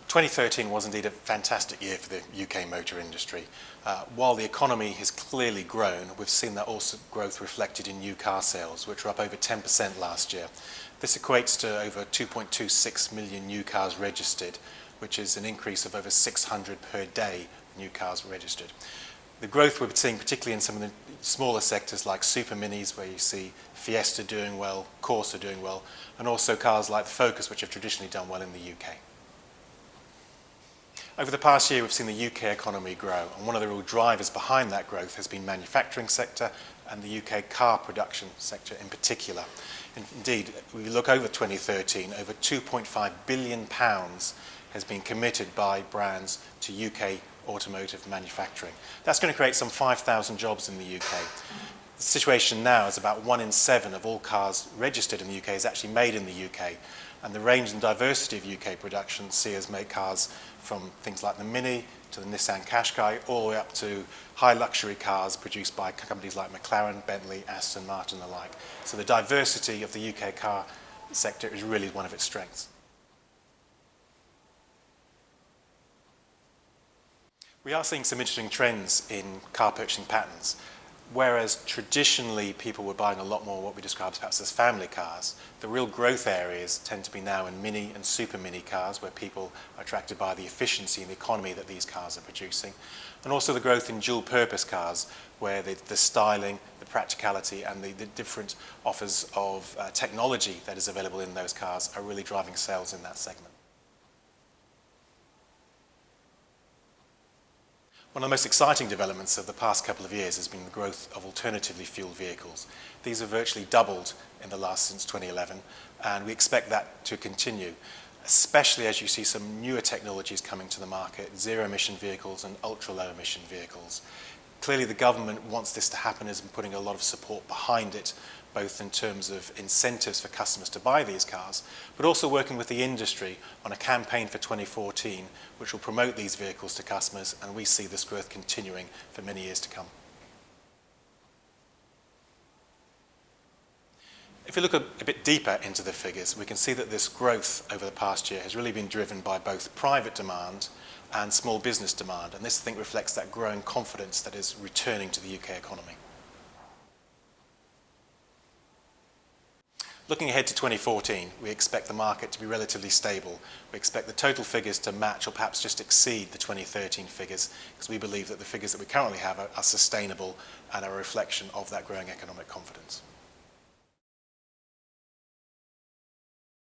2013 was indeed a fantastic year for the UK motor industry. While the economy has clearly grown, we've seen that also growth reflected in new car sales, which were up over 10% last year. This equates to over 2.26 million new cars registered, which is an increase of over 600 per day new cars registered. The growth we're seeing particularly in some of the smaller sectors like super minis, where you see Fiesta doing well, Corsa doing well, and also cars like the Focus, which have traditionally done well in the UK. Over the past year, we've seen the UK economy grow, and one of the real drivers behind that growth has been manufacturing sector and the UK car production sector in particular. Indeed, we look over 2013, over £2.5 billion has been committed by brands to UK automotive manufacturing. That's going to create some 5,000 jobs in the UK. The situation now is about 1 in 7 of all cars registered in the UK is actually made in the UK, and the range and diversity of UK production see us make cars from things like the Mini to the Nissan Qashqai all the way up to high luxury cars produced by companies like McLaren, Bentley, Aston Martin and the like. So the diversity of the UK car sector is really one of its strengths. We are seeing some interesting trends in car purchasing patterns. Whereas traditionally people were buying a lot more what we describe perhaps as family cars, the real growth areas tend to be now in mini and super mini cars, where people are attracted by the efficiency and the economy that these cars are producing, and also the growth in dual purpose cars, where the styling, the practicality and the different offers of technology that is available in those cars are really driving sales in that segment. One of the most exciting developments of the past couple of years has been the growth of alternatively fueled vehicles. These have virtually doubled in the last since 2011, and we expect that to continue, especially as you see some newer technologies coming to the market, zero-emission vehicles and ultra-low emission vehicles. Clearly the government wants this to happen, is putting a lot of support behind it, both in terms of incentives for customers to buy these cars, but also working with the industry on a campaign for 2014 which will promote these vehicles to customers, and we see this growth continuing for many years to come. If you look a bit deeper into the figures, we can see that this growth over the past year has really been driven by both private demand and small business demand, and this I think reflects that growing confidence that is returning to the UK economy. Looking ahead to 2014, we expect the market to be relatively stable. We expect the total figures to match or perhaps just exceed the 2013 figures, because we believe that the figures that we currently have are sustainable and are a reflection of that growing economic confidence.